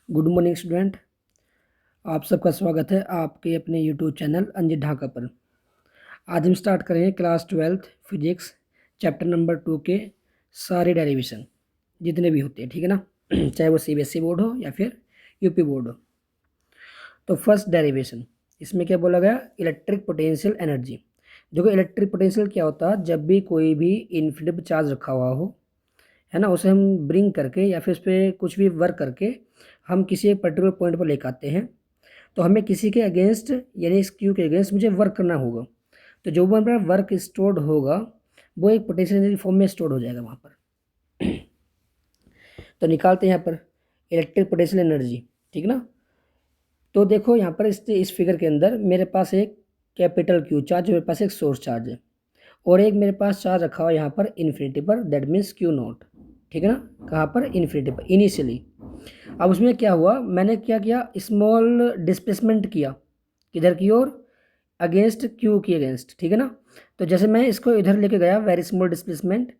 Good morning student. आप सबका स्वागत है आपके अपने यूट्यूब चैनल अंजित ढाका पर। आज हम स्टार्ट करेंगे class 12th physics chapter number 2 के सारे डेरिवेशन जितने भी होते हैं, ठीक है ना। चाहे वो सीबीएसई बोर्ड हो या फिर यूपी बोर्ड हो। तो फर्स्ट डेरिवेशन इसमें क्या बोला गया, इलेक्ट्रिक पोटेंशियल एनर्जी। देखो इलेक्ट्रिक पोटेंशियल क्या होता है, जब भी कोई भी इन्फिनिटी चार्ज रखा हुआ हो, है ना, उसे हम ब्रिंग करके या फिर उस पर कुछ भी वर्क करके हम किसी एक पर्टिकुलर पॉइंट पर लेकर आते हैं, तो हमें किसी के अगेंस्ट यानी इस क्यू के अगेंस्ट मुझे वर्क करना होगा। तो जो वहाँ पर वर्क स्टोर्ड होगा वो एक पोटेंशियल एनर्जी फॉर्म में स्टोर्ड हो जाएगा वहाँ पर। तो निकालते हैं यहाँ पर इलेक्ट्रिक पोटेंशियल एनर्जी, ठीक ना। तो देखो यहाँ पर इस फिगर के अंदर मेरे पास एक कैपिटल क्यू चार्ज, मेरे पास एक सोर्स चार्ज है, और एक मेरे पास चार्ज रखा हुआ है यहाँ पर इन्फिनिटी पर, दैट मीन्स क्यू नॉट, ठीक है ना। कहाँ पर, इन्फिनिटी पर इनिशियली। अब उसमें क्या हुआ, मैंने क्या किया, स्मॉल डिस्प्लेसमेंट किया किधर की ओर, अगेंस्ट क्यू की अगेंस्ट, ठीक है ना। तो जैसे मैं इसको इधर लेके गया वेरी स्मॉल डिस्प्लेसमेंट,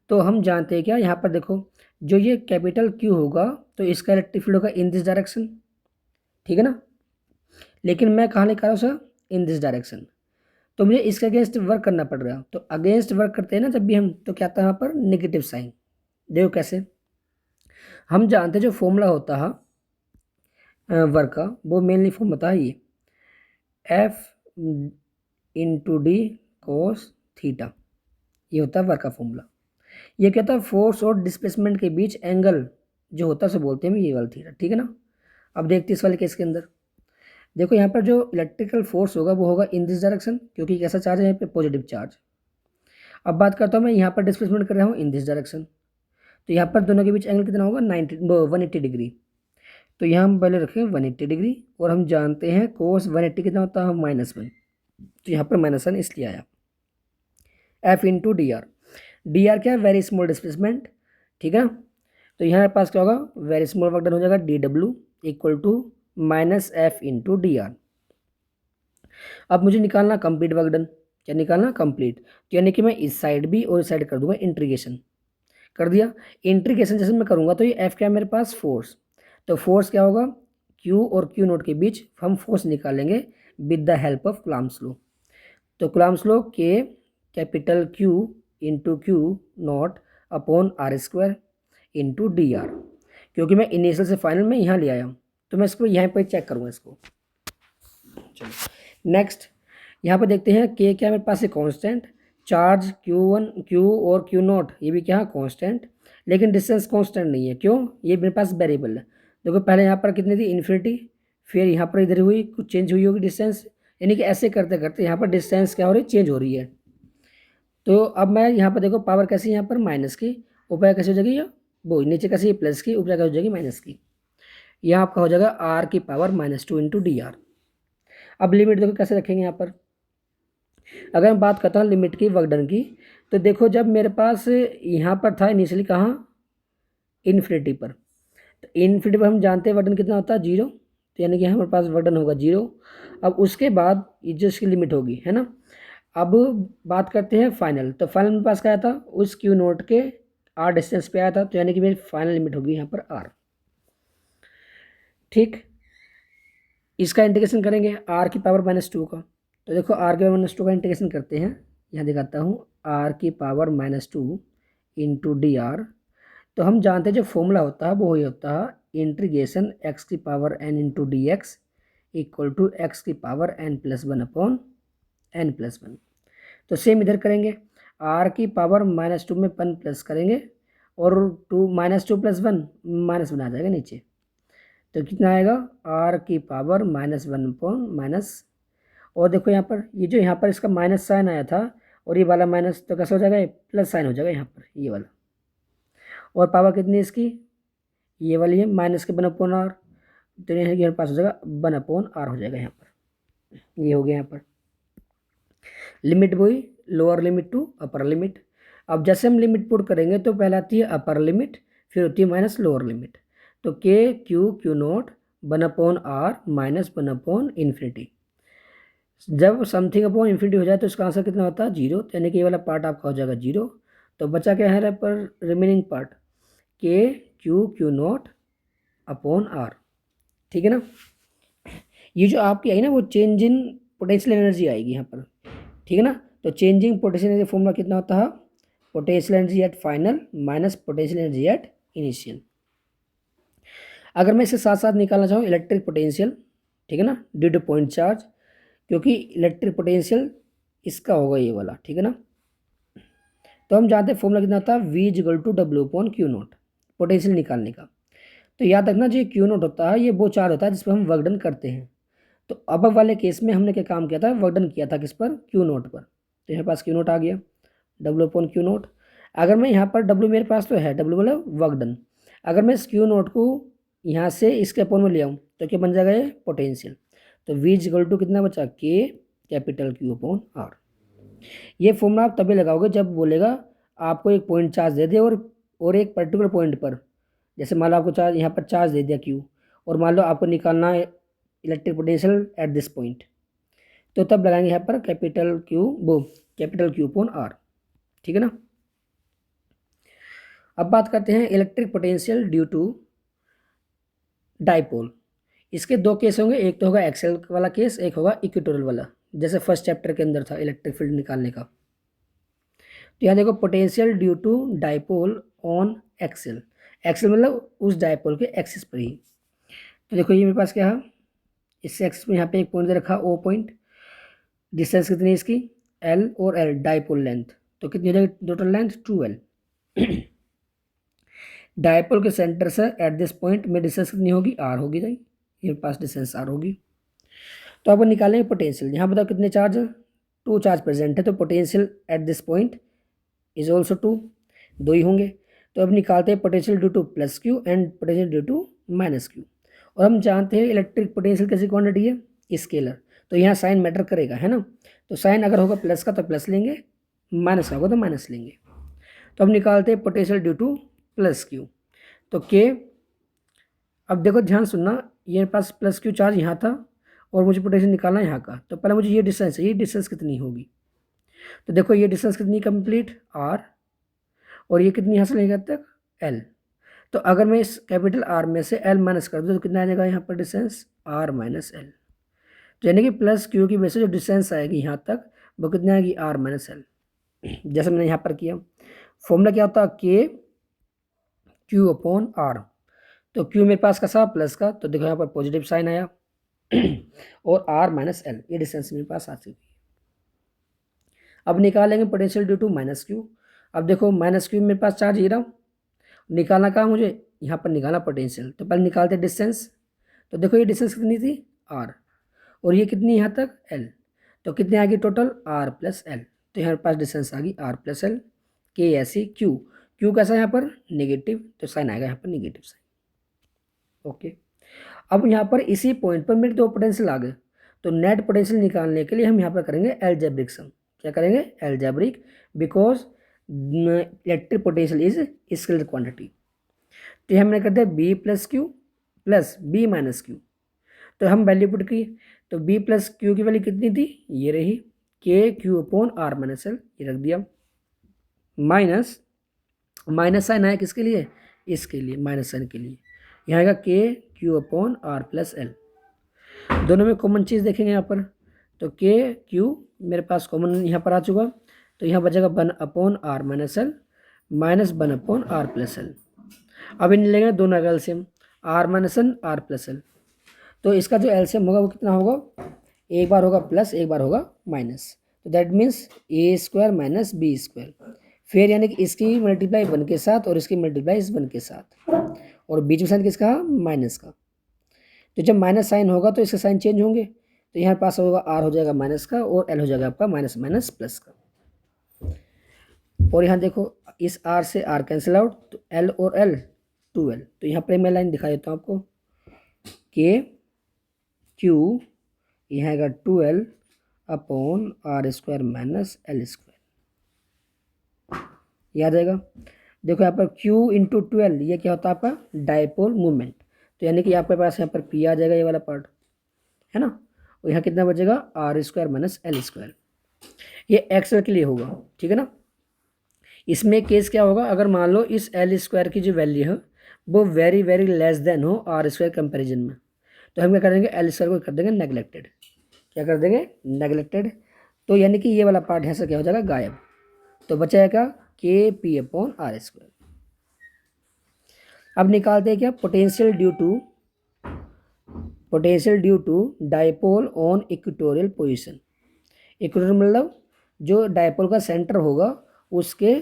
तो हम जानते हैं क्या, यहाँ पर देखो जो ये कैपिटल क्यू होगा तो इसका इलेक्ट्रिक फील्ड होगा इन दिस डायरेक्शन, ठीक है ना। लेकिन मैं कहाँ लेकर आ रहा हूँ सर, इन दिस डायरेक्शन। तो मुझे इसके अगेंस्ट वर्क करना पड़ रहा है। तो अगेंस्ट वर्क करते हैं ना जब भी हम, तो क्या आता है यहाँ पर नेगेटिव साइन। देखो कैसे, हम जानते हैं जो फॉर्मूला होता है वर्क का, वो मेनली फॉर्म होता है ये F into d cos theta, ये होता है वर्क का फॉर्मूला। ये क्या होता है, फोर्स और डिस्प्लेसमेंट के बीच एंगल जो होता है उसे बोलते हैं ये वाला थीटा, ठीक है ना। अब देखते हैं इस वाले केस के अंदर, देखो यहाँ पर जो इलेक्ट्रिकल फोर्स होगा वो होगा इन दिस डायरेक्शन, क्योंकि कैसा चार्ज है यहाँ पे, पॉजिटिव चार्ज। अब बात करता हूँ मैं यहाँ पर डिस्प्लेसमेंट कर रहा हूँ इन दिस डायरेक्शन, तो यहाँ पर दोनों के बीच एंगल कितना होगा, 180 डिग्री। तो यहाँ हम पहले रखें 180 डिग्री, और हम जानते हैं कोस 180 कितना होता है, -1। तो यहाँ पर -1 इसलिए आया। F into D R, D are क्या है, वेरी स्मॉल डिस्प्लेसमेंट, ठीक है। तो यहाँ पास क्या होगा, वेरी स्मॉल वर्क डन हो जाएगा, D W equal to -F into D R. अब मुझे निकालना कंप्लीट वर्क डन, क्या निकालना, कंप्लीट। तो यानी कि मैं इस साइड भी और इस साइड कर दूंगा इंटीग्रेशन, कर दिया। इंटीग्रेशन जैसे मैं करूंगा तो ये एफ क्या है मेरे पास, फोर्स। तो फोर्स क्या होगा, क्यू और क्यू नोट के बीच हम फोर्स निकालेंगे with the help of Coulomb's law. तो कुलाम्ब्स लॉ के capital Q into Q naught upon R square into D R, क्योंकि मैं इनिशियल से फाइनल में यहाँ ले आया हूँ, तो मैं इसको यहाँ पर चेक करूँगा इसको। चलो नेक्स्ट, यहाँ पर देखते हैं के क्या मेरे पास है, कांस्टेंट। चार्ज Q1 Q और Q नॉट ये भी क्या कांस्टेंट, लेकिन डिस्टेंस कांस्टेंट नहीं है, क्यों, ये मेरे पास वेरिएबल है। देखो पहले यहाँ पर कितनी थी, इन्फिनिटी, फिर यहाँ पर इधर हुई कुछ चेंज हुई होगी डिस्टेंस, यानी कि ऐसे करते करते यहाँ पर डिस्टेंस क्या हो रही है, चेंज हो रही है। तो अब मैं यहाँ पर देखो पावर कैसी है, यहाँ पर माइनस की, ऊपर कैसे हो जाएगी, वो नीचे कैसी है प्लस की, ऊपर कैसे हो जाएगी माइनस की। यहाँ आपका हो जाएगा आर की पावर -2 इंटू डी आर। अब लिमिट देखो कैसे रखेंगे यहाँ पर, अगर मैं बात करता हूँ लिमिट की वर्क डन की, तो देखो जब मेरे पास यहाँ पर था इनिशियली कहाँ, इन्फिनिटी पर, तो इन्फिनिटी पर हम जानते हैं वर्क डन कितना होता है, 0। तो यानी कि हमारे पास वर्क डन होगा 0। अब उसके बाद ये जो इसकी लिमिट होगी, है ना। अब बात करते हैं फाइनल, तो फाइनल मेरे पास क्या आया था, उस क्यू नोट के आर डिस्टेंस पे आया था, तो यानी कि मेरी फाइनल लिमिट होगी यहाँ पर आर, ठीक। इसका इंटीग्रेशन करेंगे आर की पावर -2 का, तो देखो आर की पावर -2 का इंटीग्रेशन करते हैं, यहाँ दिखाता हूँ, आर की पावर -2 इंटू डी आर। तो हम जानते हैं जो फॉर्मूला होता है वो वही होता है इंटीग्रेशन एक्स की power n into D X equal to X की पावर n+1 अपॉन n+1। तो सेम इधर करेंगे, आर की पावर -2 में 1 प्लस करेंगे, और -2 + 1 -1 आ जाएगा नीचे, तो कितना आएगा, आर की पावर -1 अपॉन माइनस, और देखो यहाँ पर ये जो यहाँ पर इसका माइनस साइन आया था, और ये वाला माइनस तो कैसा हो जाएगा, प्लस साइन हो जाएगा यहाँ पर ये वाला। और पावर कितनी है इसकी, ये वाली है माइनस के 1/r, तो यहाँ के पास हो जाएगा 1/r हो जाएगा यहाँ पर, ये हो गया यहाँ पर। लिमिट वही lower limit to upper limit. अब जैसे हम लिमिट पुट करेंगे तो पहले आती है अपर लिमिट, फिर होती है माइनस लोअर लिमिट। तो के क्यू नॉट 1/r माइनस 1/इन्फिनिटी। जब समथिंग अपॉन इन्फिनिटी हो जाए तो इसका आंसर कितना होता है, 0, यानी कि ये वाला पार्ट आपका हो जाएगा 0। तो बचा क्या है पर रिमेनिंग पार्ट, के क्यू नॉट अपॉन आर, ठीक है ना। ये जो आपकी आई ना वो चेंज इन पोटेंशियल एनर्जी आएगी यहाँ पर, ठीक है ना। तो चेंजिंग पोटेंशियल एनर्जी फॉर्मूला कितना होता है, potential energy at final minus potential energy at initial. अगर मैं इसके साथ साथ निकालना चाहूँ इलेक्ट्रिक पोटेंशियल, ठीक है ना, ड्यू टू पॉइंट चार्ज, क्योंकि इलेक्ट्रिक पोटेंशियल इसका होगा ये वाला, ठीक है ना। तो हम जानते हैं फॉर्मूला कितना होता है, V equal to W upon Q naught, potential निकालने का। तो याद रखना जो क्यू नॉट होता है ये वो चार्ज होता है जिस पर हम वर्क डन करते हैं। तो अब वाले केस में हमने क्या काम किया था, वर्क डन किया था किस पर, क्यू नॉट पर। तो यहाँ पास क्यू नॉट आ गया, डब्ल्यू अपॉन क्यू नॉट। अगर मैं यहाँ पर डब्ल्यू मेरे पास तो है, डब्ल्यू मतलब वर्क डन, अगर मैं इस क्यू नॉट को यहाँ से इसके अपॉन में ले आऊँ तो क्या बन जाएगा ये पोटेंशियल। तो वी इक्वल टू कितना बचा, के कैपिटल क्यू अपॉन आर। ये फॉर्मूला आप तभी लगाओगे जब बोलेगा आपको एक पॉइंट चार्ज दे दे और एक पर्टिकुलर पॉइंट पर, जैसे मान लो आपको चार्ज यहाँ पर चार्ज दे दिया क्यू, और मान लो आपको निकालना है electric potential at this point, तो तब लगाएंगे यहाँ पर कैपिटल क्यू अपॉन आर, ठीक है ना। अब बात करते हैं electric potential due to dipole. इसके दो केस होंगे, एक तो होगा एक्सेल वाला केस, एक होगा इक्वेटोरियल वाला, जैसे फर्स्ट चैप्टर के अंदर था इलेक्ट्रिक फील्ड निकालने का। तो यहाँ देखो potential due to dipole on axial, axial मतलब उस डाइपोल के एक्सिस पर ही। तो देखो ये मेरे पास क्या है, इस एक्सिस में यहाँ पे एक पॉइंट दे रखा ओ पॉइंट, डिस्टेंस कितनी है इसकी, एल और एल डाइपोल लेंथ, तो कितनी हो जाएगी टोटल लेंथ 2L। डाइपोल के सेंटर से एट दिस पॉइंट में डिस्टेंस कितनी होगी, आर होगी, भाई ये पास डिस्टेंस आर होगी। तो अब निकालेंगे पोटेंशियल, यहाँ बताओ कितने चार्ज, 2 चार्ज प्रेजेंट है, तो potential at this point is also 2, 2 ही होंगे। तो अब निकालते हैं potential due to plus Q and potential due to minus Q. और हम जानते हैं इलेक्ट्रिक पोटेंशियल कैसी क्वांटिटी है, स्केलर, तो यहाँ साइन मैटर करेगा, है ना। तो साइन अगर होगा प्लस का तो प्लस लेंगे, माइनस का होगा तो माइनस लेंगे। तो अब निकालते हैं potential due to plus Q, तो के, अब देखो ध्यान सुनना, ये पास प्लस क्यू चार्ज यहाँ था और मुझे पोटेंशियल निकालना है यहाँ का, तो पहले मुझे ये डिस्टेंस है, ये डिस्टेंस कितनी होगी। तो देखो ये डिस्टेंस कितनी कंप्लीट आर, और ये कितनी यहाँ से लेंगे तक एल। तो अगर मैं इस कैपिटल आर में से एल माइनस कर दूँ तो कितना आ जाएगा यहाँ पर डिस्टेंस, आर माइनस एल। तो यानी कि प्लस क्यू की वजह से जो डिस्टेंस आएगी यहाँ तक वो कितनी आएगी, आर माइनस एल, जैसे मैंने यहाँ पर किया। फॉर्मूला क्या होता है, के क्यू अपॉन आर। तो क्यू मेरे पास कैसा प्लस का, तो देखो यहाँ पर पॉजिटिव साइन आया और आर माइनस एल, ये डिस्टेंस मेरे पास आ चुकी है। अब निकालेंगे potential due to minus Q. अब देखो माइनस क्यू मेरे पास चार्ज ही रहा, निकालना कहाँ मुझे, यहाँ पर निकालना पोटेंशियल। तो पहले निकालते डिस्टेंस, तो देखो ये डिस्टेंस कितनी थी आर, और ये कितनी यहाँ तक एल, तो कितनी आ गई टोटल आर प्लस एल। तो यहाँ पास डिस्टेंस आ गई आर प्लस एल, के ऐसी क्यू, क्यू कैसा है यहाँ पर नेगेटिव, तो साइन आएगा यहाँ पर नेगेटिव साइन। ओके, अब यहाँ पर इसी पॉइंट पर मेरे दो पोटेंशियल आ गए, तो नेट पोटेंशियल निकालने के लिए हम यहाँ पर करेंगे एलजेब्रिक सम। क्या करेंगे, algebraic, because electric potential is scalar quantity. तो हमने कर दिया B plus Q plus B minus Q, तो हम वैल्यू पुट की, तो बी प्लस क्यू की वैल्यू कितनी थी, ये रही, K Q upon R minus L, ये रख दिया, माइनस माइनस साइन आया किसके लिए, इसके लिए माइनस साइन के लिए, यहाँ आएगा K Q upon R plus L. दोनों में कॉमन चीज़ देखेंगे यहाँ पर, तो के क्यू मेरे पास कॉमन यहाँ पर आ चुका, तो यहाँ बचेगा 1 upon R minus L minus 1 upon R plus L. अब इन लेंगे दोनों का LCM, R minus L R plus L, तो इसका जो एलसीएम होगा वो कितना होगा, एक बार होगा प्लस एक बार होगा माइनस, तो that means A square minus B square. फिर यानी कि इसकी मल्टीप्लाई 1 के साथ और इसकी मल्टीप्लाई इस 1 के साथ, और बीच में साइन किसका, माइनस का। तो जब माइनस साइन होगा तो इसके साइन चेंज होंगे, तो यहाँ पास होगा आर हो जाएगा माइनस का और एल हो जाएगा आपका माइनस माइनस प्लस का। और यहाँ देखो इस आर से आर कैंसिल आउट, तो एल और एल 2L। तो यहाँ पर मैं लाइन दिखा देता हूँ आपको, के क्यू यहाँ आएगा 2L upon R square minus L square, याद आएगा। देखो यहाँ पर Q इंटू 12 ये क्या होता है आपका डाइपोल मूवमेंट, तो यानी कि आपके पास यहाँ पर P आ जाएगा, ये वाला पार्ट है ना, और यहाँ कितना बचेगा R square minus L square, ये एक्सेल के लिए होगा, ठीक है ना। इसमें केस क्या होगा, अगर मान लो इस एल स्क्वायर की जो वैल्यू है वो वेरी वेरी लेस देन हो आर स्क्वायर कंपेरिजन में, तो हम क्या कर देंगे, एल स्क्वायर को कर देंगे नेगलेक्टेड। क्या कर देंगे, नेगलेक्टेड। तो यानी कि ये वाला पार्ट यहाँ से क्या हो जाएगा, गायब। तो बचाएगा के पी अपॉन आर स्क्वायर। अब निकालते हैं क्या, potential due to dipole on equatorial position. Equatorial मतलब जो डायपोल का सेंटर होगा उसके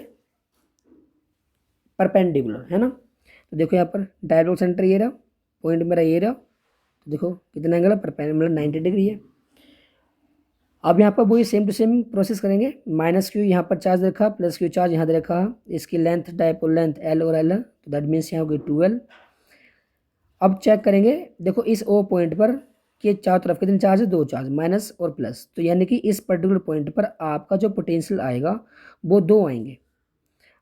परपेंडिकुलर, है ना। तो देखो यहाँ पर डायपोल सेंटर ये रहा, पॉइंट मेरा ये रहा, तो देखो कितना एंगल है, परपेंडिकुलर 90 डिग्री है। अब यहाँ पर वही सेम टू सेम प्रोसेस करेंगे। माइनस क्यू यहाँ पर चार्ज रखा, प्लस क्यू चार्ज यहाँ दे रखा है, इसकी लेंथ डायपोल लेंथ एल और एल है, तो दैट मीन्स यहाँ होगी 2L। अब चेक करेंगे, देखो इस ओ पॉइंट पर कि चारों तरफ कितने चार्ज है, 2 चार्ज, माइनस और प्लस। तो यानी कि इस पर्टिकुलर पॉइंट पर आपका जो पोटेंशियल आएगा वो 2 आएंगे।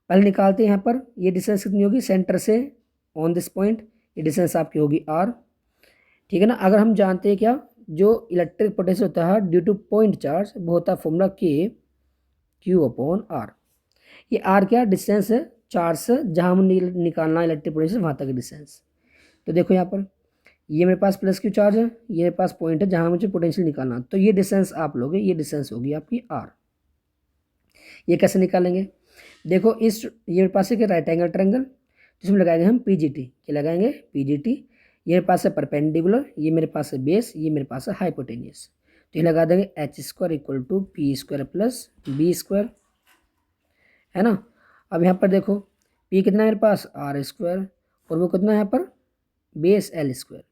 पहले निकालते हैं, यहाँ पर ये डिस्टेंस कितनी होगी सेंटर से ऑन दिस पॉइंट, ये डिस्टेंस आपकी होगी आर, ठीक है ना। अगर हम जानते हैं क्या, जो इलेक्ट्रिक पोटेंशियल होता है ड्यू टू पॉइंट चार्ज, वो होता है फॉर्मूला के क्यू अपॉन आर। ये आर क्या डिस्टेंस है चार्ज से, जहाँ हम निकालना इलेक्ट्रिक पोटेंशियल वहाँ तक डिस्टेंस। तो देखो यहाँ पर ये मेरे पास प्लस क्यू चार्ज है, ये मेरे पास पॉइंट है जहाँ मुझे पोटेंशियल निकालना, तो ये डिस्टेंस आप लोगे, ये डिस्टेंस होगी आपकी आर। ये कैसे निकालेंगे, देखो इस ये मेरे पास है राइट एंगल ट्रायंगल, जिसमें लगाएंगे हम पीजीटी, क्या लगाएंगे पीजीटी। ये मेरे पास है परपेंडिकुलर, ये मेरे पास है बेस, ये मेरे पास है हाइपोटेनियस। तो ये लगा देंगे H square equal to P square plus B square, है ना। अब यहाँ पर देखो पी कितना है मेरे पास आर स्क्वायर, और वो कितना है यहाँ पर बेस एल स्क्वायर।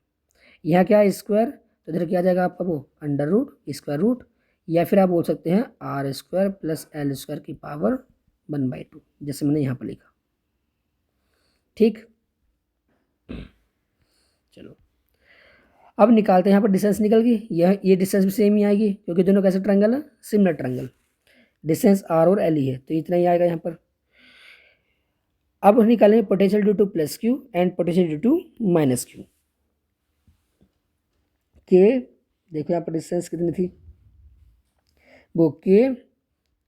यहाँ क्या है स्क्वायर, तो इधर क्या आ जाएगा आपका वो अंडर रूट स्क्वायर रूट, या फिर आप बोल सकते हैं R square plus L square की पावर 1/2, जैसे मैंने यहाँ पर लिखा। ठीक, चलो अब निकालते हैं। यहाँ पर डिस्टेंस निकल गई, ये डिस्टेंस भी सेम ही आएगी, क्योंकि दोनों कैसे ट्रायंगल है, सिमिलर ट्रायंगल, डिस्टेंस आर और एल ही है, तो इतना ही आएगा यहाँ पर। अब निकालेंगे potential due to plus Q and potential due to minus Q. के देखो यहाँ पर डिस्टेंस कितनी थी, वो K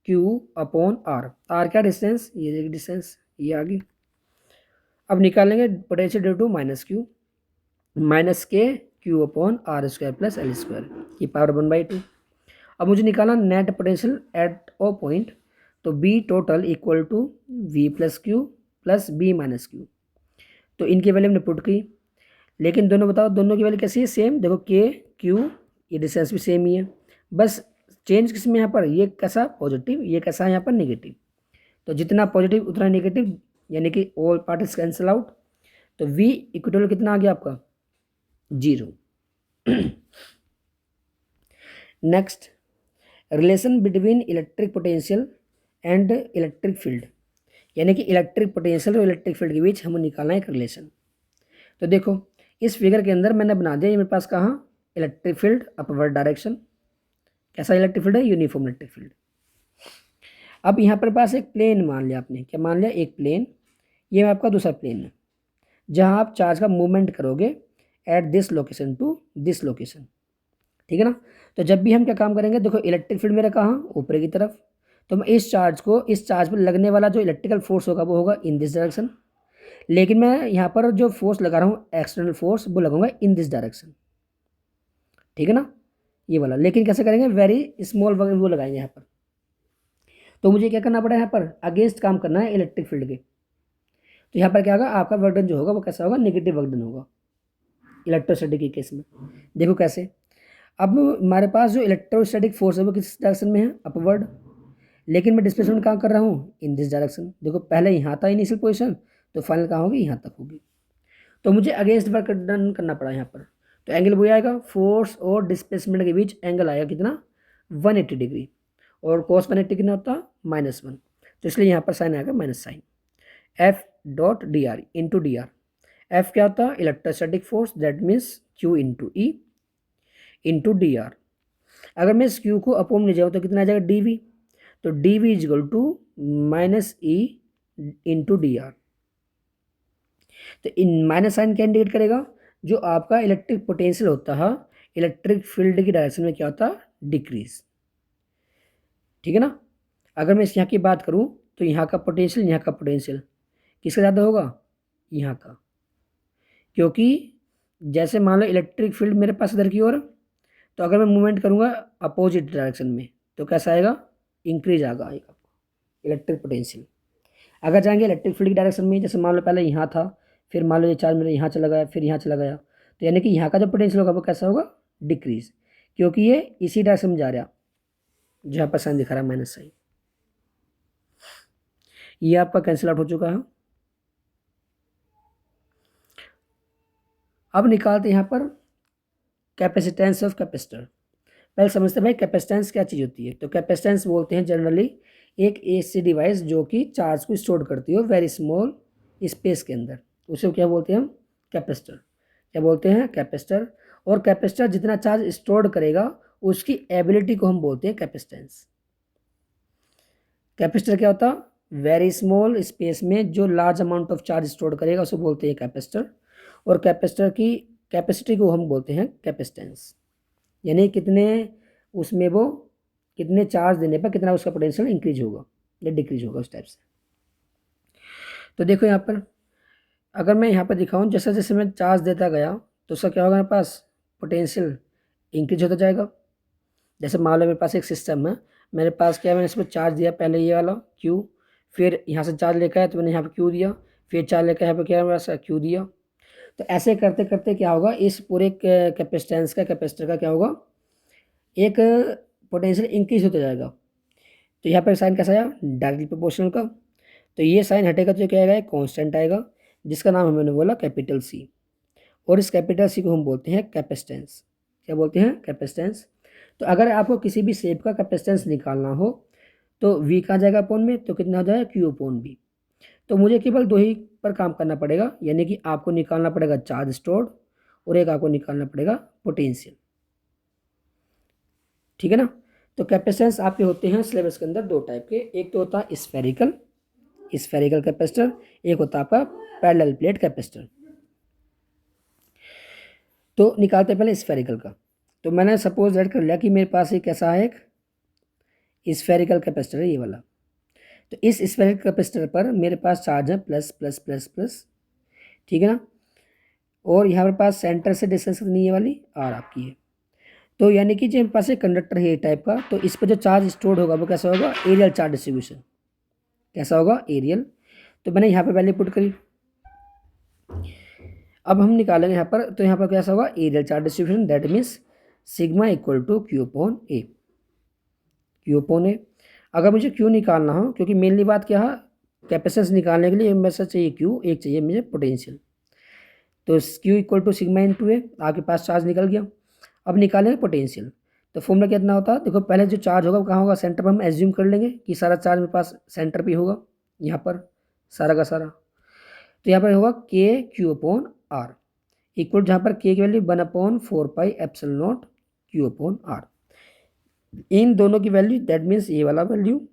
Q upon R, R क्या डिस्टेंस, ये देखिए डिस्टेंस ये आ गई। अब निकालेंगे potential due to minus Q, minus K Q upon R square plus L square की पावर 1/2। अब मुझे निकालना net potential at O point, तो V total equal to V plus Q plus B minus Q. तो इनकी value हमने put की, लेकिन दोनों बताओ दोनों की वैल्यू कैसी है, सेम। देखो के क्यू ये डिस्टेंस भी सेम ही है, बस चेंज किस में यहाँ पर, ये कैसा पॉजिटिव, ये कैसा है यहाँ पर नेगेटिव। तो जितना पॉजिटिव उतना नेगेटिव, यानी कि ऑल पार्ट्स कैंसिल आउट। तो वी इक्वल कितना आ गया आपका 0। Next, relation between electric potential and electric field, यानी कि इलेक्ट्रिक पोटेंशियल और इलेक्ट्रिक फील्ड के बीच हमें निकालना है एक रिलेशन। तो देखो इस फिगर के अंदर मैंने बना दिया, ये मेरे पास कहाँ इलेक्ट्रिक फील्ड अपवर्ड डायरेक्शन, कैसा इलेक्ट्रिक फील्ड है, यूनिफॉर्म इलेक्ट्रिक फील्ड। अब यहाँ पर पास एक प्लेन मान लिया आपने, क्या मान लिया, एक प्लेन, ये आपका दूसरा प्लेन है, जहाँ आप चार्ज का मूवमेंट करोगे at this location to this location, ठीक है ना। तो जब भी हम क्या काम करेंगे, देखो इलेक्ट्रिक फील्ड मेरा कहाँ ऊपर की तरफ, तो मैं इस चार्ज पर लगने वाला जो इलेक्ट्रिकल फोर्स होगा वो होगा इन दिस डायरेक्शन, लेकिन मैं यहाँ पर जो फोर्स लगा रहा हूँ एक्सटर्नल फोर्स वो लगाऊंगा इन दिस डायरेक्शन, ठीक है ना, ये वाला। लेकिन कैसे करेंगे, वेरी स्मॉल वो लगाएंगे यहाँ पर। तो मुझे क्या करना पड़ा, यहाँ पर अगेंस्ट काम करना है इलेक्ट्रिक फील्ड के। तो यहाँ पर क्या होगा, आपका वर्कडन जो होगा वो कैसा होगा, नेगेटिव वर्कडन होगा इलेक्ट्रोस्टैटिक के केस में। देखो कैसे, अब हमारे पास जो इलेक्ट्रोस्टैटिक फोर्स है वो किस डायरेक्शन में है, अपवर्ड, लेकिन मैं डिस्प्लेसमेंट कहाँ कर रहा हूँ, इन दिस डायरेक्शन। देखो पहले यहाँ था इनिशियल पोजीशन, तो फाइनल कहाँ होगी, यहाँ तक होगी। तो मुझे अगेंस्ट वर्क डन करना पड़ा यहाँ पर, तो एंगल वो आएगा, फोर्स और डिस्प्लेसमेंट के बीच एंगल आएगा कितना 180 डिग्री, और cos 180 कितना होता है -1, तो इसलिए यहाँ पर साइन आएगा minus sign. F dot D R into D R, F क्या होता है electrostatic force, that means Q into E into D R. अगर मैं इस क्यू को अपॉन ले जाऊँ तो कितना आ जाएगा डी वी, तो D V equal to minus E into D R. तो इन माइनस साइन क्या इंडिकेट करेगा, जो आपका इलेक्ट्रिक पोटेंशियल होता है इलेक्ट्रिक फील्ड की डायरेक्शन में क्या होता है, डिक्रीज, ठीक है ना। अगर मैं इस यहाँ की बात करूँ तो यहाँ का पोटेंशियल किसका ज़्यादा होगा, यहाँ का, क्योंकि जैसे मान लो इलेक्ट्रिक फील्ड मेरे पास इधर की ओर, तो अगर मैं मूवमेंट करूँगा अपोजिट डायरेक्शन में तो कैसा आएगा, इंक्रीज आएगा इलेक्ट्रिक पोटेंशियल। अगर जाएंगे इलेक्ट्रिक फील्ड की डायरेक्शन में, जैसे मान लो पहले यहाँ था, फिर मान लो ये चार्ज मेरे यहाँ चला गया, फिर यहाँ चला गया, तो यानी कि यहाँ का जो पोटेंशियल होगा वो कैसा होगा, डिक्रीज, क्योंकि ये इसी डायरेक्शन में जा रहा, जो यहाँ पर साइन दिखा रहा है माइनस साइन। ये आपका कैंसिल आउट हो चुका है। अब निकालते हैं यहाँ पर कैपेसिटेंस ऑफ कैपेसिटर। पहले समझते हैं भाई कैपेसिटेंस क्या चीज़ होती है। तो कैपेसिटेंस बोलते हैं जनरली एक ऐसी डिवाइस जो कि चार्ज को स्टोर करती हो वेरी स्मॉल स्पेस के अंदर, उसे क्या बोलते हैं हम, कैपेसिटर। क्या बोलते हैं, कैपेसिटर। और कैपेसिटर जितना चार्ज स्टोर करेगा उसकी एबिलिटी को हम बोलते हैं कैपेसिटेंस। कैपेसिटर क्या होता है, वेरी स्मॉल स्पेस में जो large amount of charge store करेगा उसे बोलते हैं कैपेसिटर। और कैपेसिटर की कैपेसिटी को हम बोलते हैं कैपेसिटेंस, यानी कितने उसमें वो कितने चार्ज देने पर कितना उसका पोटेंशियल इंक्रीज होगा या डिक्रीज होगा, उस टाइप से। तो देखो यहाँ पर अगर मैं यहाँ पर दिखाऊँ, जैसे जैसे मैं चार्ज देता गया तो उसका क्या होगा, मेरे पास पोटेंशियल इंक्रीज होता जाएगा। जैसे मान लो मेरे पास एक सिस्टम है, मेरे पास क्या है, मैंने इसमें चार्ज दिया पहले ये वाला Q, फिर यहाँ से चार्ज लेकर आया तो मैंने यहाँ पर Q दिया, फिर चार्ज लेकर यहाँ पर क्या मेरे पास Q दिया। तो ऐसे करते करते क्या होगा, इस पूरे कैपेसिटेंस का कैपेसिटर का क्या होगा, एक पोटेंशियल इंक्रीज होता जाएगा। तो यहाँ पर साइन कैसा आया, डायरेक्टली प्रोपोर्शनल का। तो ये साइन हटेगा तो क्या आएगा, कांस्टेंट आएगा, जिसका नाम हमने बोला कैपिटल C। और इस कैपिटल C को हम बोलते हैं कैपेसिटेंस। क्या बोलते हैं, कैपेसिटेंस। तो अगर आपको किसी भी शेप का कैपेसिटेंस निकालना हो तो V कहाँ जाएगा अपॉन में, तो कितना हो जाएगा, Q अपॉन V। तो मुझे केवल दो ही पर काम करना पड़ेगा, यानी कि आपको निकालना पड़ेगा चार्ज स्टोर्ड और एक आपको निकालना पड़ेगा पोटेंशियल। ठीक है ना। तो कैपेसिटेंस आपके होते हैं सिलेबस के अंदर दो टाइप के, एक तो होता है स्फेरिकल कैपेसिटर, एक होता है आपका पैरेलल प्लेट कैपेसिटर। तो निकालते हैं पहले स्फेरिकल का। तो मैंने सपोज दैट कर लिया कि मेरे पास एक ऐसा है, एक स्फेरिकल कैपेसिटर है ये वाला। तो इस स्फेरिकल कैपेसिटर पर मेरे पास चार्ज है प्लस प्लस प्लस प्लस, ठीक है ना। और यहाँ पर पास सेंटर से डिस्टेंस कितनी है वाली, R आपकी है। तो यानी कि जो मेरे पास एक कंडक्टर है ये टाइप का, तो इस पर जो चार्ज स्टोर्ड होगा वो कैसा होगा, एरियल चार्ज डिस्ट्रीब्यूशन। कैसा होगा, एरियल। तो मैंने यहाँ पर वैल्यू पुट करी। अब हम निकालेंगे यहाँ पर, तो यहाँ पर कैसा होगा, areal charge distribution, that means sigma equal to Q upon A. अगर मुझे Q निकालना हो, क्योंकि मेनली बात क्या है, कैपेसिटेंस निकालने के लिए मेरे से चाहिए Q, एक चाहिए मुझे पोटेंशियल। तो Q equal to sigma into A, आपके पास चार्ज निकल गया। अब निकालेंगे पोटेंशियल। तो फॉर्मूला कितना होता है, देखो पहले जो चार्ज होगा वो कहाँ होगा, सेंटर पर हम एज्यूम कर लेंगे कि सारा चार्ज मेरे पास सेंटर पे होगा, यहाँ पर सारा का सारा। तो यहाँ पर होगा Q अपॉन R इक्वल, जहाँ पर K की वैल्यू 1/4πε0 Q अपॉन R। इन दोनों की वैल्यू, दैट मीन्स ये वाला वैल्यू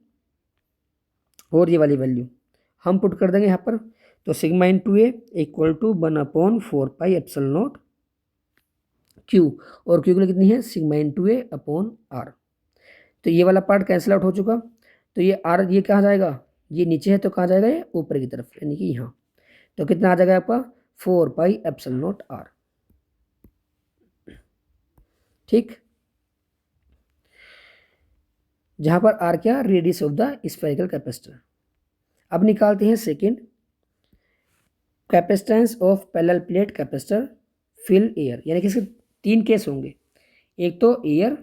और ये वाली वैल्यू हम पुट कर देंगे यहाँ पर। तो sigma into A equal to 1/4πε0 Q, और Q की वैल्यू कितनी है, sigma into A upon R। तो ये वाला पार्ट कैंसिल आउट हो चुका। तो ये R ये कहाँ जाएगा, ये नीचे है तो कहाँ जाएगा, ये ऊपर की तरफ, यानी कि यहाँ। तो कितना आ जाएगा आपका 4πε0 R। ठीक, जहाँ पर R क्या, radius of the spherical capacitor. अब निकालते हैं second, capacitance of parallel plate capacitor fill air, यानी कि इसके तीन केस होंगे, एक तो एयर,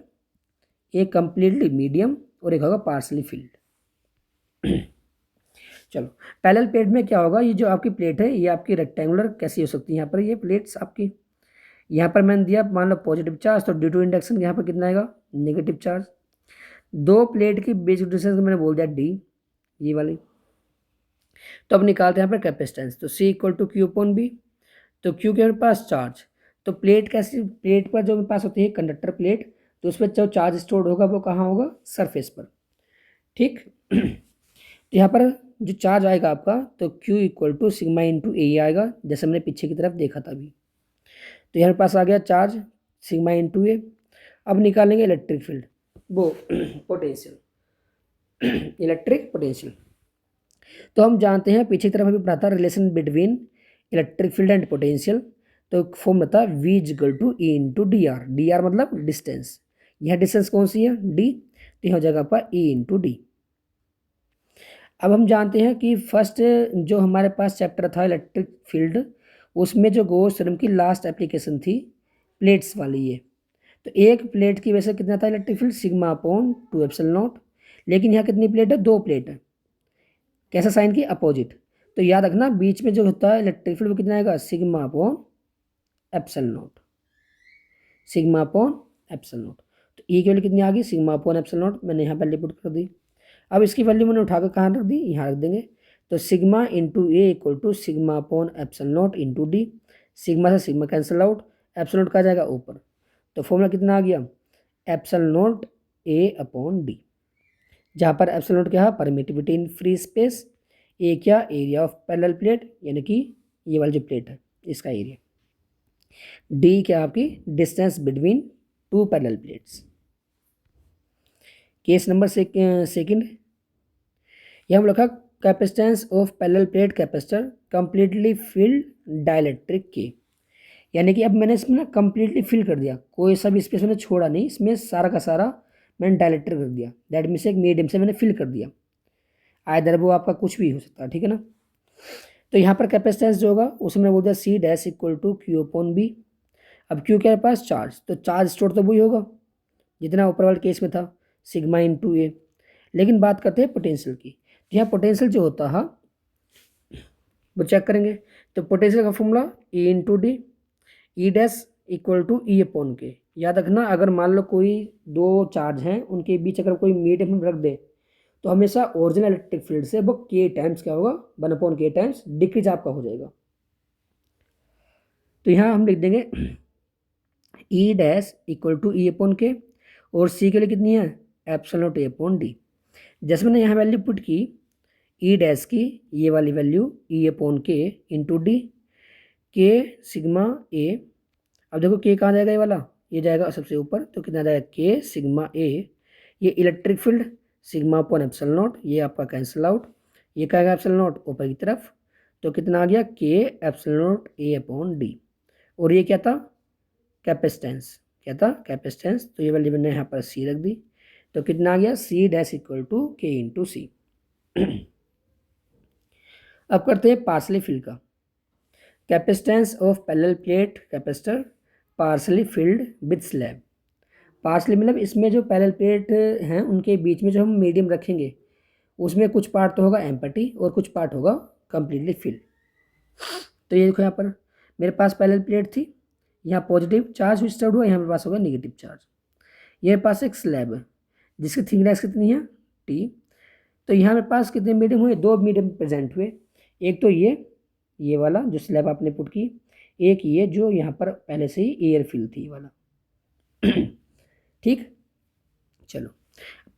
एक कंप्लीटली मीडियम और एक होगा पार्सली फिल्ड। चलो पैरेलल प्लेट में क्या होगा, ये जो आपकी प्लेट है ये आपकी रेक्टेंगुलर कैसी हो सकती है, यहाँ पर ये प्लेट्स आपकी, यहाँ पर मैंने दिया मान लो पॉजिटिव चार्ज, तो ड्यू टू इंडक्शन यहाँ पर कितना आएगा, नेगेटिव चार्ज। दो प्लेट की बेसिक डिस्टेंस मैंने बोल दिया D, ये वाली। तो अब निकालते हैं यहाँ पर कैपेसिटेंस। तो C equal to Q upon B। तो Q के मेरे पास चार्ज, तो प्लेट कैसी, प्लेट पर जो मेरे पास होती है कंडक्टर प्लेट, तो उस पर जो चार्ज स्टोर्ड होगा वो कहाँ होगा, सरफेस पर। ठीक, तो यहाँ पर जो चार्ज आएगा आपका, तो Q equal to sigma into A आएगा, जैसे हमने पीछे की तरफ देखा था अभी। तो यहाँ पास आ गया चार्ज सिग्मा इंटू ए। अब निकालेंगे इलेक्ट्रिक फील्ड, वो पोटेंशियल, इलेक्ट्रिक पोटेंशियल। तो हम जानते हैं पीछे की तरफ अभी पढ़ा था relation between electric field and potential. तो फॉर्म रहता है v equal to E into D R. D R मतलब डिस्टेंस, यह डिस्टेंस कौन सी है, डी, तो यह हो जाएगा आपका ई इंटू डी। अब हम जानते हैं कि फर्स्ट जो हमारे पास चैप्टर था इलेक्ट्रिक फील्ड, उसमें जो गॉस थ्योरम की लास्ट एप्लीकेशन थी प्लेट्स वाली ये, तो एक प्लेट की वजह से कितना था electric field, sigma upon 2 epsilon not. लेकिन यहाँ कितनी प्लेट है, 2 प्लेट है। कैसा साइन की, अपोजिट। तो याद रखना बीच में जो होता है इलेक्ट्रिक फील्ड वो कितना आएगा, sigma upon epsilon not, sigma upon epsilon not. तो ई की वैल्यू कितनी आ गई, सिग्मा अपॉन एप्सिलॉन नॉट, मैंने यहाँ पहले पुट कर दी। अब इसकी वैल्यू मैंने उठाकर कहाँ रख दी, यहाँ रख देंगे। तो sigma into A equal to sigma upon epsilon naught into D. Sigma से sigma cancel out, epsilon naught कहाँ जाएगा, ऊपर। तो फॉर्मूला कितना आ गया, epsilon naught A upon D, जहाँ पर एप्सिलॉन नॉट क्या है, permittivity in free space, A क्या, एरिया ऑफ पैरेलल प्लेट, यानी कि ये वाली जो प्लेट है इसका एरिया, डी क्या आपकी distance between 2 parallel plates. Case number second, यह हम लिखा capacitance of parallel plate capacitor completely filled dielectric के, यानी कि अब मैंने इसमें ना कंप्लीटली फिल कर दिया, कोई सा भी स्पेस मैंने छोड़ा नहीं, इसमें सारा का सारा मैंने डाइलेक्ट्रिक कर दिया। दैट मीन्स एक मीडियम से मैंने फिल कर दिया, आइदर वो आपका कुछ भी हो सकता है, ठीक है ना। तो यहाँ पर कैपेसिटेंस जो होगा उसमें मैंने बोल दिया C dash equal to Q upon B. अब क्यू के पास चार्ज, तो चार्ज स्टोर तो वही होगा जितना ऊपर वाले केस में था, सिग्मा इंटू ए। लेकिन बात करते हैं पोटेंशियल की, तो यहाँ पोटेंशियल जो होता है वो चेक करेंगे। तो पोटेंशियल का formula E into D, E dash equal to E upon K. याद रखना अगर मान लो कोई 2 चार्ज हैं उनके बीच अगर कोई मीडियम रख दे तो हमेशा ओरिजिनल इलेक्ट्रिक फील्ड से वो के टाइम्स क्या होगा, 1 अपॉन के टाइम्स डिक्रीज आपका हो जाएगा। तो यहाँ हम लिख देंगे E dash equal to E upon K, और सी के लिए कितनी है, epsilon naught A upon D. जैसे मैंने यहाँ वैल्यू पुट की ई डैश की, ये वाली वैल्यू ई अपॉन के इंटू डी, के सिग्मा ए। अब देखो के कहाँ जाएगा, ये वाला ये जाएगा सबसे ऊपर, तो कितना जाएगा के सिग्मा ए। ये electric field sigma upon epsilon not, ये आपका कैंसिल आउट, ये क्या आएगा एप्सिलॉन नॉट ऊपर की तरफ, तो कितना आ गया के epsilon naught A upon D. और ये क्या था, कैपेसिटेंस, क्या था कैपेसिटेंस, तो ये वैल्यू मैंने यहाँ पर सी रख दी। तो कितना आ गया, C dash equal to K into C. अब करते हैं पार्सली फिल का। Capacitance of parallel plate capacitor partially filled with slab. Partially मतलब इसमें जो पैरेलल प्लेट हैं उनके बीच में जो हम मीडियम रखेंगे उसमें कुछ पार्ट तो होगा एम्पटी और कुछ पार्ट होगा कंप्लीटली फिल। तो ये देखो यहाँ पर मेरे पास पैरेलल प्लेट थी, यहाँ पॉजिटिव चार्ज स्टोर्ड हुआ, यहाँ मेरे पास होगा नेगेटिव चार्ज। ये पास एक स्लैब है जिसकी थिकनेस कितनी है, टी। तो यहाँ मेरे पास कितने मीडियम हुए, 2 मीडियम प्रेजेंट हुए। एक तो ये वाला जो स्लैब आपने पुट की, एक ये जो यहाँ पर पहले से ही एयर फिल थी वाला। ठीक, चलो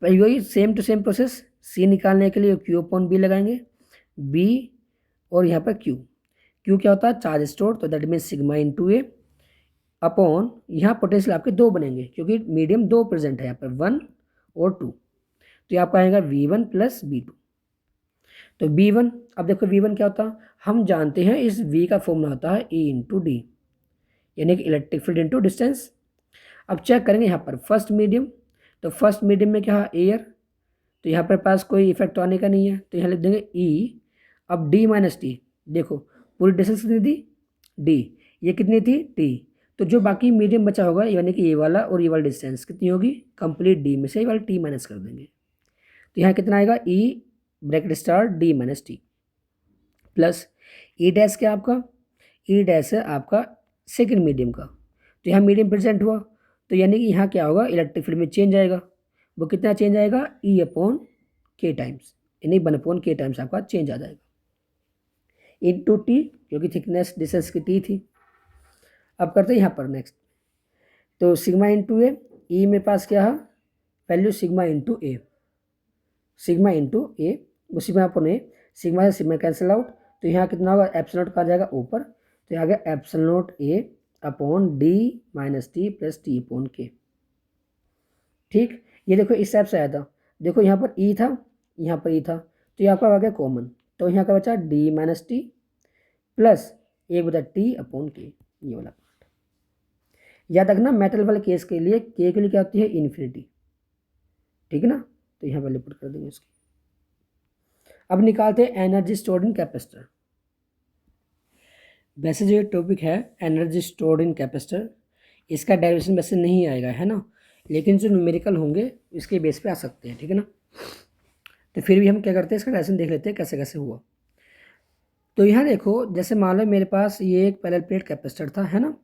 वही सेम टू सेम प्रोसेस, सी निकालने के लिए क्यू अपॉन बी लगाएंगे, बी और यहाँ पर क्यू क्या होता है, चार्ज स्टोर, तो that means sigma into A upon, यहाँ पोटेंशियल आपके 2 बनेंगे क्योंकि मीडियम 2 प्रेजेंट है यहाँ पर 1 और 2, तो ये आपका आएगा V1 प्लस V2। तो V1, अब देखो V1 क्या होता है, हम जानते हैं इस V का फॉर्मूला होता है E इंटू डी, यानी कि इलेक्ट्रिक फील्ड इंटू डिस्टेंस। अब चेक करेंगे यहाँ पर फर्स्ट मीडियम, तो फर्स्ट मीडियम में क्या है, एयर, तो यहाँ पर पास कोई इफेक्ट तो आने का नहीं है, तो यहाँ लिख देंगे E। अब D माइनस टी, देखो पूरी डिस्टेंस कितनी थी, D, ये कितनी थी, T, तो जो बाकी मीडियम बचा होगा यानी कि ये वाला और ये वाला डिस्टेंस कितनी होगी, कंप्लीट D में से ये वाला T माइनस कर देंगे। तो यहाँ कितना आएगा, E bracket star D minus T plus E dash क्या आपका, E डैश है आपका सेकंड मीडियम का, तो यहाँ मीडियम प्रेजेंट हुआ, तो यानी कि यहाँ क्या होगा, इलेक्ट्रिक फील्ड में चेंज आएगा, वो कितना चेंज आएगा, E अपॉन के टाइम्स, यानी 1 अपॉन के टाइम्स आपका चेंज आ जाएगा इंटू टी, क्योंकि थिकनेस डिस्टेंस की टी थी। अब करते हैं यहाँ पर नेक्स्ट, तो सिग्मा इंटू ए, ई में पास क्या है वैल्यू, सिग्मा इंटू ए, सिग्मा इंटू ए, उसी में अपन ए, सिग्मा से सिग्मा कैंसिल आउट, तो यहाँ कितना होगा, एप्सिलॉन नॉट कहाँ जाएगा ऊपर, तो यहाँ गया epsilon naught A upon D minus T plus T upon के। ठीक, ये देखो इस टाइप से आया था, देखो यहाँ पर ई था, यहाँ पर ई था, तो यहाँ पर आ गया कॉमन, तो यहाँ का बचा D minus T plus 1/t upon के। ये वाला पार्ट याद रखना। मेटल वाले केस के लिए के लिए क्या होती है, इन्फिनिटी, ठीक है ना। तो यहाँ वैल्यू पुट कर देंगे इसकी। अब निकालते हैं एनर्जी स्टोर्ड इन कैपेसिटर। वैसे जो ये टॉपिक है एनर्जी स्टोर्ड इन कैपेसिटर, इसका डेरिवेशन वैसे नहीं आएगा, है ना, लेकिन जो न्यूमेरिकल होंगे इसके बेस पे आ सकते हैं, ठीक है ना। तो फिर भी हम क्या करते हैं, इसका डेरिवेशन देख लेते हैं कैसे कैसे हुआ। तो यहाँ देखो, जैसे मान लो मेरे पास ये एक पैरेलल प्लेट कैपेसिटर था, है ना,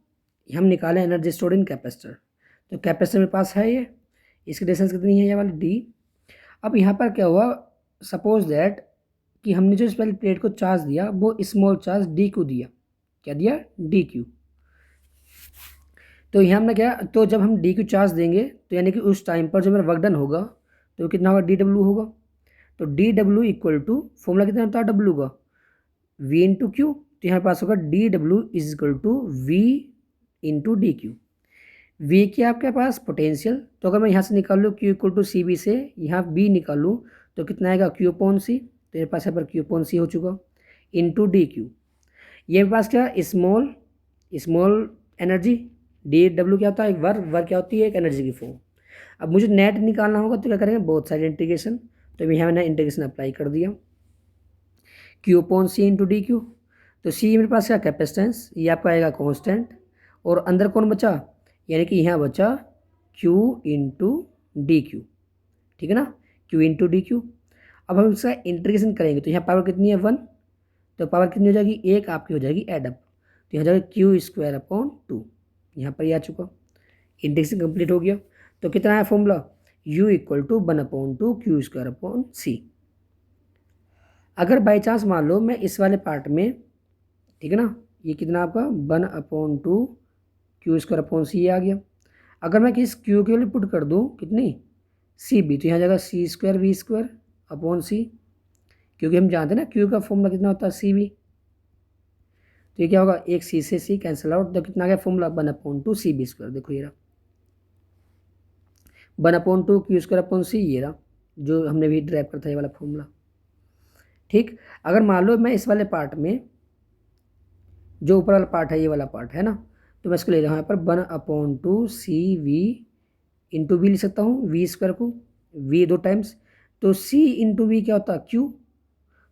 हम निकाले एनर्जी स्टोर्ड इन कैपेसिटर। तो कैपेसिटर मेरे पास है ये, इसकी डिस्टेंस कितनी है, ये वाली डी। अब यहाँ पर क्या हुआ, सपोज दैट कि हमने जो इस वाली प्लेट को चार्ज दिया वो स्मॉल चार्ज डी को दिया, क्या दिया, डी क्यू। तो यहाँ हमने क्या, तो जब हम डी क्यू चार्ज देंगे तो यानी कि उस टाइम पर जो मेरा वर्क डन होगा तो कितना होगा, डी डब्ल्यू होगा। तो D W equal to, formula कितना होता है डब्ल्यू का, वी इंटू क्यू। तो यहाँ पास होगा D W is equal to V into D Q. V क्या आपके पास पोटेंशियल, तो अगर मैं यहाँ से निकाल लूँ Q equal to C B से यहाँ बी निकाल लूँ तो कितना आएगा, क्यू अपॉन सी। तो मेरे पास यहाँ पर क्यू अपॉन सी हो चुका, इंटू डी क्यू। ये मेरे पास क्या, small small energy, D W क्या होता है, एक वर्क क्या होती है, एक एनर्जी की फॉर्म। अब मुझे नेट निकालना होगा तो क्या करेंगे, बहुत साइड इंटीग्रेशन। तो यहाँ मैंने इंटीग्रेशन अप्लाई कर दिया, क्यू अपॉन सी इंटू डी क्यू। तो सी मेरे पास क्या, कैपेसिटेंस, ये आपका आएगा कॉन्स्टेंट, और अंदर कौन बचा, यानी कि यहाँ बचा क्यू इंटू डी क्यू, ठीक है ना, क्यू इंटू डी क्यू। अब हम इसका इंटीग्रेशन करेंगे तो यहाँ पावर कितनी है, 1, तो पावर कितनी हो जाएगी, एक आपकी हो जाएगी एडअप। तो यहाँ जाएगा क्यू स्क्वायर अपॉन 2, यहाँ पर ये आ चुका, इंटीग्रेशन कंप्लीट हो गया। तो कितना है formula, u equal to 1/2 Q square upon C. अगर बाई चांस मान लो मैं इस वाले पार्ट में, ठीक है ना, ये कितना आपका 1/2 क्यू स्क्वायर अपॉन सी आ गया। अगर मैं किस क्यू के लिए पुट कर दूँ कितनी, सी बी, तो यहाँ जाएगा सी स्क्वायर वी स्क्वायर अपॉन सी, क्योंकि हम जानते हैं ना क्यू का फॉर्मूला कितना होता है, सी बी। तो ये क्या होगा, एक सी से सी कैंसिल आउट, तो कितना आ गया फॉर्मूला, 1/2 सी बी स्क्वायर। देखो ये रहा 1/2 क्यू स्क्वायर अपॉन सी, ये रहा जो हमने भी ड्राइव करता है ये वाला फॉर्मूला, ठीक। अगर मान लो मैं इस वाले पार्ट में, जो ऊपर वाला पार्ट है ये वाला पार्ट है ना, तो मैं इसको ले रहा हूँ यहाँ पर 1/2 सी वी इंटू वी लिख सकता हूँ, वी स्क्वायर को वी 2 टाइम्स, तो सी इंटू वी क्या होता है, क्यू,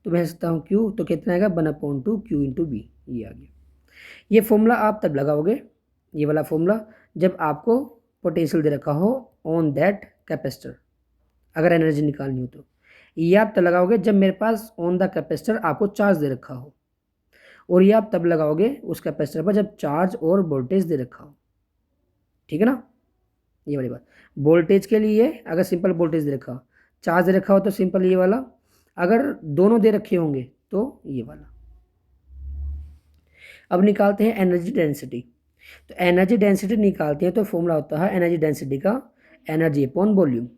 तो मैं सकता हूँ क्यू, तो कितना आएगा 1/2 क्यू इंटू वी, ये आ गया। ये फॉर्मूला आप तब लगाओगे, ये वाला फॉर्मूला, जब आपको पोटेंशियल दे रखा हो ऑन दैट कैपेसिटर, अगर एनर्जी निकालनी हो तो। ये आप तब लगाओगे जब मेरे पास ऑन द कैपेसिटर आपको चार्ज दे रखा हो, और ये आप तब लगाओगे उस कैपेसिटर पर जब चार्ज और वोल्टेज दे रखा हो, ठीक है ना। ये वाली बात, वोल्टेज के लिए अगर सिंपल वोल्टेज दे रखा हो, चार्ज दे रखा हो तो सिंपल ये वाला, अगर दोनों दे रखे होंगे तो ये वाला। अब निकालते हैं एनर्जी डेंसिटी। तो एनर्जी डेंसिटी निकालते हैं तो फॉर्मूला होता है एनर्जी डेंसिटी का एनर्जी अपॉन वॉल्यूम,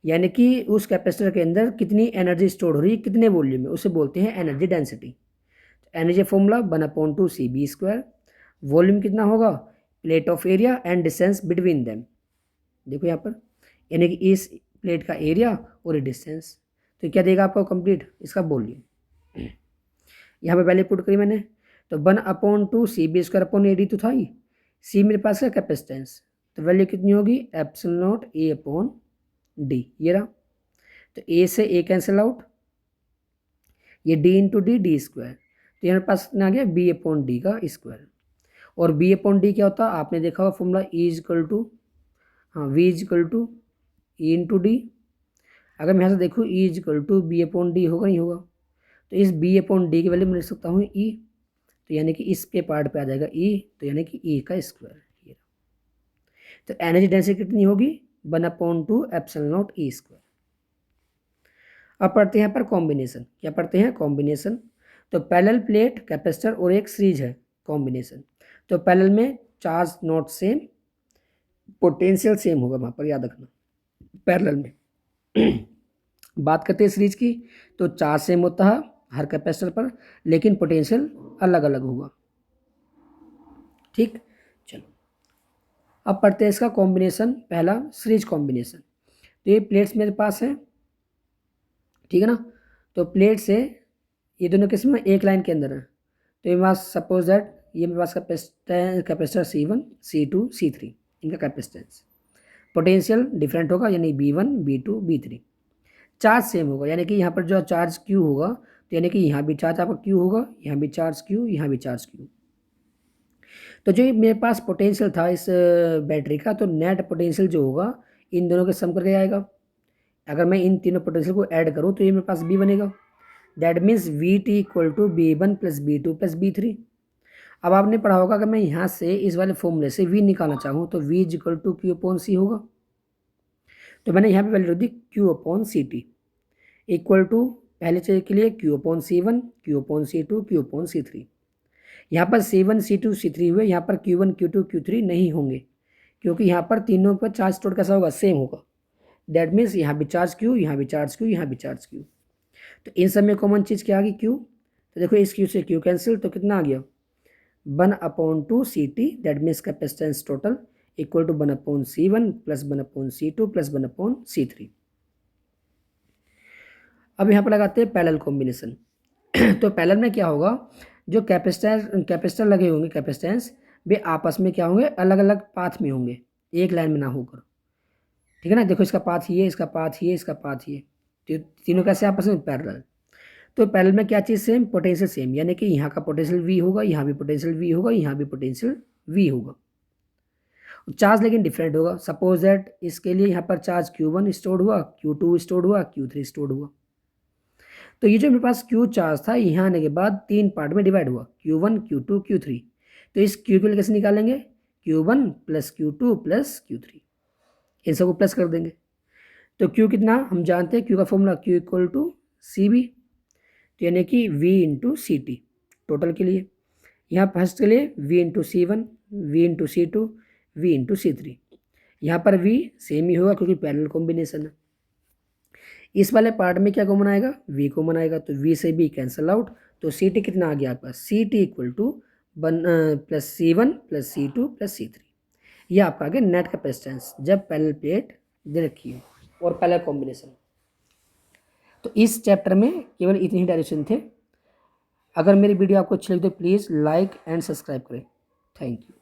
यानी कि उस कैपेसिटर के अंदर कितनी एनर्जी स्टोर हो रही है, कितने वॉल्यूम में, उसे बोलते हैं energy density. Energy formula 1/2 C B square, volume कितना होगा, plate of area and distance between them. देखो यहाँ पर, यानी कि इस प्लेट का एरिया और ये डिस्टेंस, तो क्या देगा आपको कंप्लीट, इसका वॉल्यूम। यहाँ पे पहले पुट करी मैंने, तो 1/2 C B square upon A D तो था ही, सी मेरे पास का कैपेसिटेंस, तो वैल्यू कितनी होगी, epsilon naught A upon D, ये रहा। तो ए से ए कैंसिल आउट, ये D into D, D square, तो यहाँ पास कितना आ गया, बी अपॉन डी का स्क्वायर। और बी अपॉन डी क्या होता है, आपने देखा होगा formula, E is equal to, हाँ V is equal to E into D. अगर मैं यहाँ से देखूँ E is equal to V upon D होगा, नहीं होगा, तो इस बी अपॉन डी की वैल्यू मैं लिख सकता हूँ ई, तो यानी कि इसके पार्ट पे आ जाएगा ई, तो यानी कि ई का स्क्वायर। ये तो एनर्जी डेंसिटी कितनी होगी, 1/2 एप्सिलॉन नॉट ई स्क्वायर। अब पढ़ते हैं यहाँ पर कॉम्बिनेशन, क्या पढ़ते हैं, कॉम्बिनेशन। तो पैरेलल प्लेट कैपेसिटर और एक सीरीज है, कॉम्बिनेशन। तो पैरेलल में charge not same, potential same होगा वहाँ पर, याद रखना। पैरेलल में बात करते हैं सीरीज की, तो चार्ज सेम होता है हर कैपेसिटर पर, लेकिन पोटेंशियल अलग अलग होगा, ठीक। चलो अब पढ़ते हैं इसका कॉम्बिनेशन। पहला सीरीज कॉम्बिनेशन, तो ये प्लेट्स मेरे पास हैं, ठीक है ना। तो प्लेट से ये दोनों किस्म में एक लाइन के अंदर है, तो ये पास सपोज दैट ये मेरे पास कैपेसिटर C1, C2, C3 इनका कैपेसिटेंस। पोटेंशियल डिफरेंट होगा यानी B1, B2, B3। Charge same होगा यानी कि यहाँ पर जो चार्ज Q होगा तो यानी कि यहाँ भी चार्ज आपका Q होगा, यहाँ भी चार्ज Q, यहाँ भी चार्ज Q। तो जो मेरे पास पोटेंशियल था इस बैटरी का, तो नेट पोटेंशियल जो होगा इन दोनों के सम करके आएगा। अगर मैं इन तीनों पोटेंशियल को ऐड करूँ तो ये मेरे पास B बनेगा। That means VT equal to B1 plus B2 plus B3। अब आपने पढ़ा होगा, अगर मैं यहाँ से इस वाले फॉर्मूले से V निकालना चाहूँ तो V equal to Q upon C होगा। तो मैंने यहाँ पे वैल्यू दी Q upon CT equal to पहले चीज के लिए Q upon C1, Q upon C2, Q upon C3। यहाँ पर C1, C2, C3 हुए, यहाँ पर Q1, Q2, Q3 नहीं होंगे क्योंकि यहाँ पर तीनों पर चार्ज टोटल कैसा होगा, सेम होगा। दैट मीन्स यहाँ भी चार्ज Q, यहाँ भी चार्ज Q, यहाँ भी चार्ज Q। तो इन सब में कॉमन चीज़ क्या आ गई, Q। तो देखो इस Q से Q कैंसिल, तो कितना आ गया 1/2 CT। That means capacitance total equal to 1/C1 plus 1/C2 plus 1/C3। अब यहाँ पर लगाते हैं पैरेलल कॉम्बिनेशन। तो पैरेलल में क्या होगा, जो कैपेसिटर लगे होंगे कैपेसिटेंस वे आपस में क्या होंगे, अलग अलग पाथ में होंगे, एक लाइन में ना होकर। ठीक है ना, देखो इसका पाथ ये, इसका पाथ ये, इसका पाथ ये, तो तीनों कैसे आपस में पैरेलल। तो पैरेलल में क्या चीज़ सेम, पोटेंशियल सेम, यानी कि यहाँ का पोटेंशियल V होगा, यहाँ भी पोटेंशियल V होगा, यहाँ भी पोटेंशियल V होगा। चार्ज लेकिन डिफरेंट होगा। सपोज दैट इसके लिए यहाँ पर चार्ज Q1 स्टोर्ड हुआ, Q2 स्टोर्ड हुआ, Q3 स्टोर्ड हुआ। तो ये जो मेरे पास Q चार्ज था यहाँ आने के बाद 3 पार्ट में डिवाइड हुआ, Q1, Q2, Q3। तो इस Q को कैसे निकालेंगे, Q1 plus Q2 plus Q3, इन सबको प्लस कर देंगे। तो Q कितना हम जानते हैं, Q का formula Q equal to CB, तो यानी कि V इंटू CT टोटल के लिए। यहाँ फर्स्ट के लिए V into C1, V into C2, V into C3। यहाँ पर V सेम ही होगा क्योंकि पैरेलल कॉम्बिनेशन है। इस वाले पार्ट में क्या कॉमन आएगा, V कॉमन आएगा, तो V से B कैंसल आउट। तो CT कितना आ गया आपका, CT equal two plus C1 plus C2 plus C3। यह आपका आ गया नेट कैपेसिटेंस जब पैरेलल प्लेट दे रखी है और पैरेलल कॉम्बिनेशन। तो इस चैप्टर में केवल इतने ही डायरेक्शन थे। अगर मेरी वीडियो आपको अच्छी लगी तो प्लीज़ लाइक एंड सब्सक्राइब करें। Thank you.